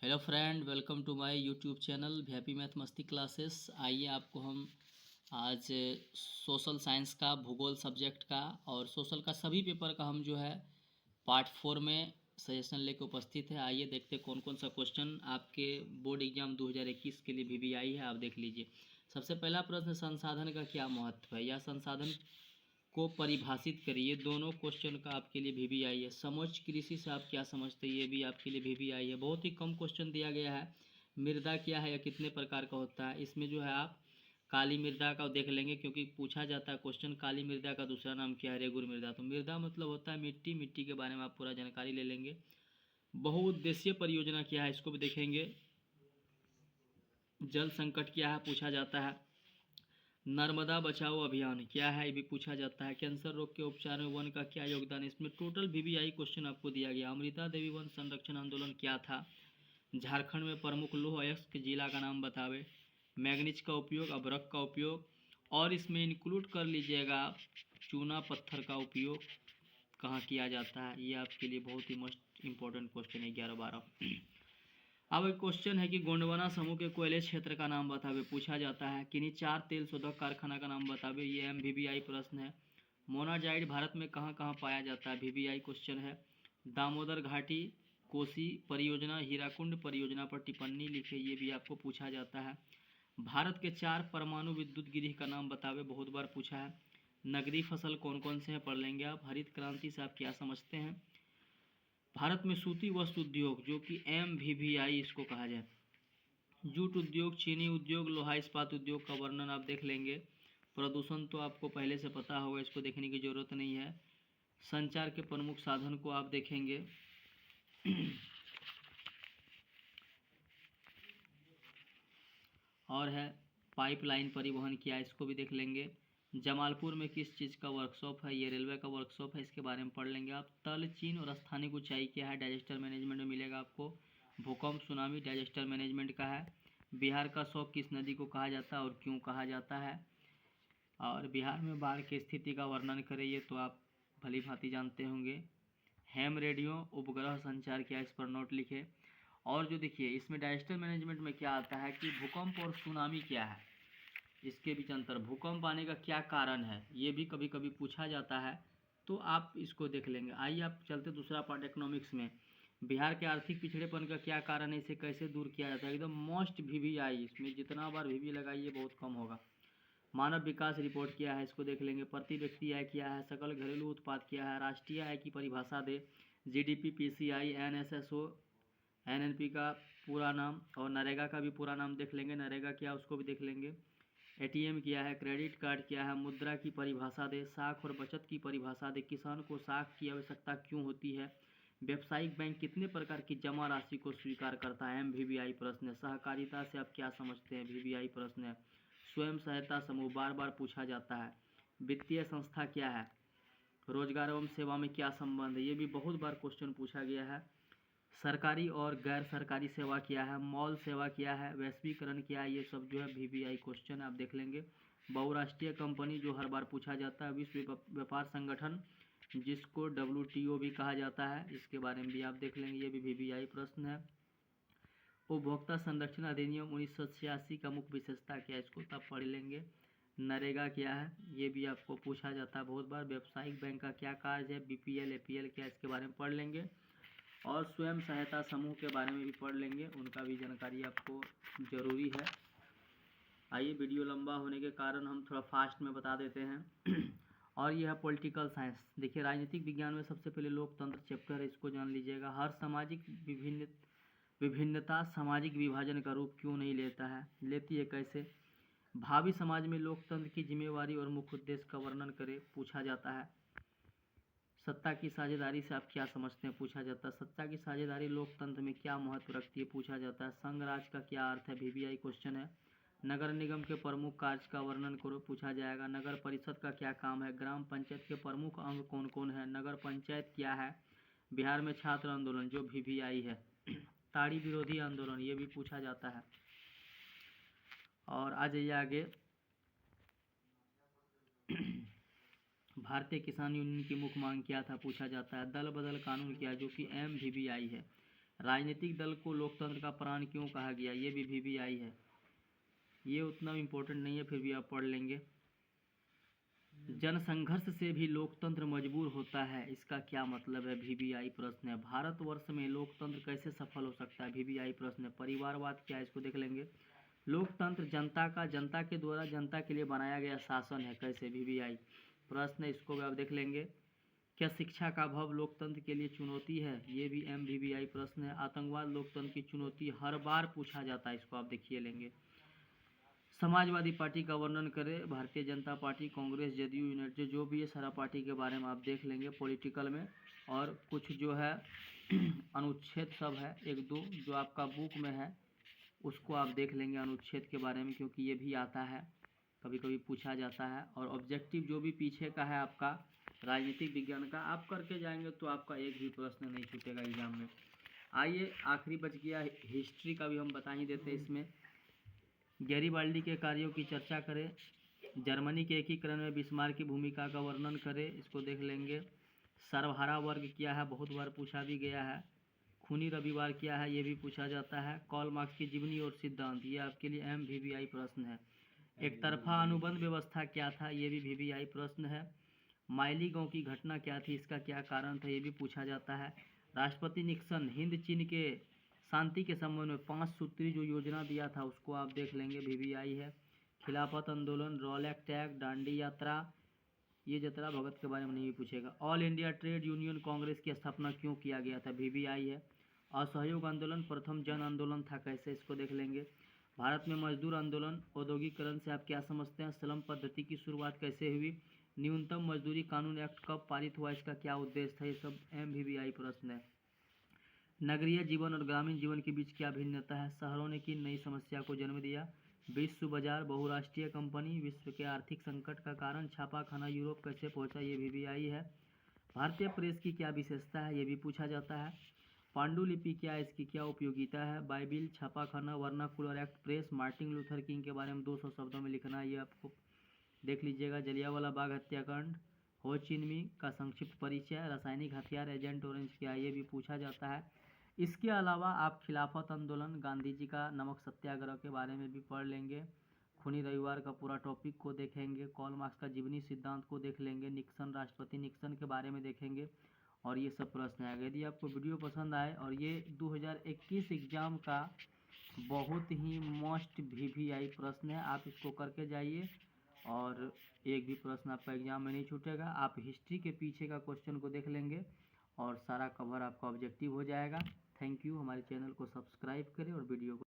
Hello friend, welcome to my YouTube channel VIP math मस्ती classes. आइए आपको हम आज सोशल साइंस का, भूगोल सब्जेक्ट का और सोशल का सभी पेपर का हम जो है पार्ट 4 में सजेशन लेकर उपस्थित है। आइए देखते कौन कौन सा क्वेश्चन आपके बोर्ड एग्जाम 2021 के लिए वीवीआई है। आप देख लीजिए। सबसे पहला प्रश्न, संसाधन का क्या महत्व है या संसाधन को परिभाषित करिए। दोनों क्वेश्चन का आपके लिए वीवीआई है। समोच्च कृषि से आप क्या समझते हैं, ये भी आपके लिए वीवीआई है। बहुत ही कम क्वेश्चन दिया गया है। मृदा क्या है या कितने प्रकार का होता है, इसमें जो है आप काली मृदा का देख लेंगे, क्योंकि पूछा जाता है क्वेश्चन काली मृदा का दूसरा नाम क्या है, रेगुर मृदा। तो मृदा मतलब होता है मिट्टी, मिट्टी के बारे में आप पूरा जानकारी ले लेंगे। बहुउद्देशीय परियोजना क्या है, इसको भी देखेंगे। जल संकट क्या है, पूछा जाता है। नर्मदा बचाओ अभियान क्या है, ये भी पूछा जाता है। कैंसर रोग के उपचार में वन का क्या योगदान है, इसमें टोटल वीवीआई क्वेश्चन आपको दिया गया। अमृता देवी वन संरक्षण आंदोलन क्या था। झारखंड में प्रमुख लौह अयस्क जिला का नाम बतावे। मैग्नीज का उपयोग, अभ्रक का उपयोग, और इसमें इंक्लूड कर लीजिएगा आप चूना पत्थर का उपयोग कहाँ किया जाता है। ये आपके लिए बहुत ही मोस्ट इंपॉर्टेंट क्वेश्चन है 11-12। अब एक क्वेश्चन है कि गोंडवाना समूह के कोयले क्षेत्र का नाम बतावे, पूछा जाता है। किन्हीं 4 तेल शोधक कारखाना का नाम बतावे, ये एमवीवीआई प्रश्न है। मोनाजाइट भारत में कहाँ कहाँ पाया जाता है, वीवीआई क्वेश्चन है। दामोदर घाटी कोसी परियोजना, हीराकुंड परियोजना पर टिप्पणी लिखे, ये भी आपको पूछा जाता है। भारत के 4 परमाणु विद्युत गृह का नाम बतावे, बहुत बार पूछा है। नगदी फसल कौन कौन से हैं, पढ़ लेंगे आप। हरित क्रांति से आप क्या समझते हैं। भारत में सूती वस्त्र उद्योग जो कि एमवीवीआई इसको कहा जाए। जूट उद्योग, चीनी उद्योग, लोहा इस्पात उद्योग का वर्णन आप देख लेंगे। प्रदूषण तो आपको पहले से पता होगा, इसको देखने की जरूरत नहीं है। संचार के प्रमुख साधन को आप देखेंगे। और है पाइपलाइन परिवहन क्या, इसको भी देख लेंगे। जमालपुर में किस चीज़ का वर्कशॉप है, ये रेलवे का वर्कशॉप है, इसके बारे में पढ़ लेंगे आप। तल चीन और स्थानिक ऊंचाई क्या है, डाइजेस्टर मैनेजमेंट में मिलेगा आपको। भूकंप सुनामी डाइजेस्टर मैनेजमेंट का है। बिहार का शौक किस नदी को कहा जाता है और क्यों कहा जाता है। और बिहार में बाढ़ की स्थिति का वर्णन करें, ये तो आप भली भांति जानते होंगे। हैम रेडियो उपग्रह संचार क्या, इस पर नोट लिखे। और जो देखिए इसमें डाइजेस्टर मैनेजमेंट में क्या आता है कि भूकंप और सुनामी क्या है, इसके बीच अंतर। भूकंप आने का क्या कारण है, ये भी कभी कभी पूछा जाता है, तो आप इसको देख लेंगे। आइए आप चलते दूसरा पार्ट इकोनॉमिक्स में। बिहार के आर्थिक पिछड़ेपन का क्या कारण है, इसे कैसे दूर किया जाता है। एकदम मोस्ट वीवीआई, इसमें जितना बार वीवी लगाइए बहुत कम होगा। मानव विकास रिपोर्ट क्या है, इसको देख लेंगे। प्रति व्यक्ति आय क्या है, सकल घरेलू उत्पाद क्या है, राष्ट्रीय आय की परिभाषा दे। जीडीपी, पीसीआई, एनएसएसओ, एनएनपी का पूरा नाम, और नरेगा का भी पूरा नाम देख लेंगे। नरेगा क्या, उसको भी देख लेंगे। एटीएम क्या है, क्रेडिट कार्ड क्या है, मुद्रा की परिभाषा दे। साख और बचत की परिभाषा दे। किसान को साख की आवश्यकता क्यों होती है। व्यावसायिक बैंक कितने प्रकार की जमा राशि को स्वीकार करता है, एमवीवीआई प्रश्न है। सहकारिता से आप क्या समझते हैं, वीवीआई प्रश्न है। स्वयं सहायता समूह बार बार पूछा जाता है। वित्तीय संस्था क्या है। रोजगार एवं सेवा में क्या संबंध है, ये भी बहुत बार क्वेश्चन पूछा गया है। सरकारी और गैर सरकारी सेवा क्या है, मॉल सेवा क्या है, वैश्वीकरण क्या है, ये सब जो है वीवीआई क्वेश्चन आप देख लेंगे। बहुराष्ट्रीय कंपनी जो हर बार पूछा जाता है। विश्व व्यापार संगठन जिसको डब्ल्यूटीओ भी कहा जाता है, इसके बारे में भी आप देख लेंगे, ये भी वीवीआई प्रश्न है। उपभोक्ता संरक्षण अधिनियम 1986 का मुख्य विशेषता क्या है, इसको तब पढ़ लेंगे। नरेगा क्या है, ये भी आपको पूछा जाता है बहुत बार। व्यावसायिक बैंक का क्या कार्य है, बीपीएल एपीएल क्या, इसके बारे में पढ़ लेंगे। और स्वयं सहायता समूह के बारे में भी पढ़ लेंगे, उनका भी जानकारी आपको ज़रूरी है। आइए, वीडियो लंबा होने के कारण हम थोड़ा फास्ट में बता देते हैं। और यह है पॉलिटिकल साइंस। देखिए राजनीतिक विज्ञान में सबसे पहले लोकतंत्र चैप्टर है, इसको जान लीजिएगा। हर सामाजिक विभिन्नता सामाजिक विभाजन का रूप क्यों नहीं लेता है, लेती है कैसे। भावी समाज में लोकतंत्र की जिम्मेवारी और मुख्य उद्देश्य का वर्णन करें, पूछा जाता है। सत्ता की साझेदारी से आप क्या समझते हैं, पूछा जाता है। सत्ता की साझेदारी लोकतंत्र में क्या महत्व रखती है, पूछा जाता है। संघ राज का क्या अर्थ है, वीवीआई क्वेश्चन है। नगर निगम के प्रमुख कार्य का वर्णन करो, पूछा जाएगा। नगर परिषद का क्या काम है। ग्राम पंचायत के प्रमुख अंग कौन कौन है। नगर पंचायत क्या है। बिहार में छात्र आंदोलन जो वीवीआई है। ताड़ी विरोधी आंदोलन, ये भी पूछा जाता है। और आ जाइए आगे। भारतीय किसान यूनियन की मुख्य मांग क्या था, पूछा जाता है। दल बदल कानून क्या, जो कि एमवीवीआई है। राजनीतिक दल को लोकतंत्र का प्राण क्यों कहा गया, ये भी VVI है। ये उतना इम्पोर्टेंट नहीं है, फिर भी आप पढ़ लेंगे। जनसंघर्ष से भी लोकतंत्र मजबूर होता है, इसका क्या मतलब है, VVI प्रश्न है। भारतवर्ष में लोकतंत्र कैसे सफल हो सकता है, VVI प्रश्न है। परिवारवाद क्या है, इसको देख लेंगे। लोकतंत्र जनता के द्वारा जनता के लिए बनाया गया शासन है, कैसे, VVI प्रश्न है, इसको भी आप देख लेंगे। क्या शिक्षा का अभाव लोकतंत्र के लिए चुनौती है, ये भी MVVI प्रश्न है। आतंकवाद लोकतंत्र की चुनौती हर बार पूछा जाता है, इसको आप देखिए लेंगे। समाजवादी पार्टी का वर्णन करें, भारतीय जनता पार्टी, कांग्रेस, जदयू, यूनाइटेड, जो भी है सारा पार्टी के बारे में आप देख लेंगे पॉलिटिकल में। और कुछ जो है अनुच्छेद सब है, एक दो जो आपका बुक में है उसको आप देख लेंगे अनुच्छेद के बारे में, क्योंकि ये भी आता है, कभी कभी पूछा जाता है। और ऑब्जेक्टिव जो भी पीछे का है आपका राजनीतिक विज्ञान का, आप करके जाएंगे तो आपका एक भी प्रश्न नहीं छूटेगा एग्जाम में। आइए आखिरी बच गया हिस्ट्री का भी हम बता ही देते हैं इसमें। गैरीबाल्डी के कार्यों की चर्चा करें। जर्मनी के एकीकरण में बिस्मार्क की भूमिका का वर्णन करें, इसको देख लेंगे। सर्वहारा वर्ग क्या है, बहुत बार पूछा भी गया है। खूनी रविवार क्या है, ये भी पूछा जाता है। कार्ल मार्क्स की जीवनी और सिद्धांत, ये आपके लिए MVVI प्रश्न है। एक तरफा अनुबंध व्यवस्था क्या था, ये भी VVI प्रश्न है। माइली गांव की घटना क्या थी, इसका क्या कारण था, ये भी पूछा जाता है। राष्ट्रपति निक्सन हिंद चीन के शांति के संबंध में 5 सूत्री जो योजना दिया था उसको आप देख लेंगे, VVI है। खिलाफत आंदोलन, रॉलेट टैग, दांडी यात्रा, ये जतरा भगत के बारे में नहीं पूछेगा। All India trade union Congress की स्थापना क्यों किया गया था, VVI है। असहयोग आंदोलन प्रथम जन आंदोलन था, कैसे, इसको देख लेंगे। भारत में मजदूर आंदोलन, औद्योगिकरण से आप क्या समझते हैं, स्लम पद्धति की शुरुआत कैसे हुई, न्यूनतम मजदूरी कानून एक्ट कब पारित हुआ, इसका क्या उद्देश्य था, ये सब MVVI प्रश्न है। नगरीय जीवन और ग्रामीण जीवन के बीच क्या भिन्नता है, शहरों ने किन नई समस्या को जन्म दिया, विश्व बाजार, बहुराष्ट्रीय कंपनी, विश्व के आर्थिक संकट का कारण, छापाखाना यूरोप कैसे पहुंचा, ये VVI है। भारतीय प्रेस की क्या विशेषता है, ये भी पूछा जाता है। पांडुलिपि क्या है, इसकी क्या उपयोगिता है, बाइबिल, छापाखाना, vernacular act, press, Martin Luther King के बारे में 200 शब्दों में लिखना है, ये आपको देख लीजिएगा। जलियांवाला बाग हत्याकांड, हो चिन मिंह का संक्षिप्त परिचय, रासायनिक हथियार, एजेंट ऑरेंज क्या, ये भी पूछा जाता है। इसके अलावा आप खिलाफत आंदोलन, गांधी जी का नमक सत्याग्रह के बारे में भी पढ़ लेंगे। खूनी रविवार का पूरा टॉपिक को देखेंगे। कार्ल मार्क्स का जीवनी सिद्धांत को देख लेंगे। निक्सन, राष्ट्रपति निक्सन के बारे में देखेंगे। और ये सब प्रश्न आएगा। यदि आपको वीडियो पसंद आए, और ये 2021 एग्जाम का बहुत ही मोस्ट VVI प्रश्न है, आप इसको करके जाइए और एक भी प्रश्न आपका एग्जाम में नहीं छूटेगा। आप हिस्ट्री के पीछे का क्वेश्चन को देख लेंगे और सारा कवर आपका ऑब्जेक्टिव हो जाएगा। Thank you. हमारे चैनल को सब्सक्राइब करें और वीडियो को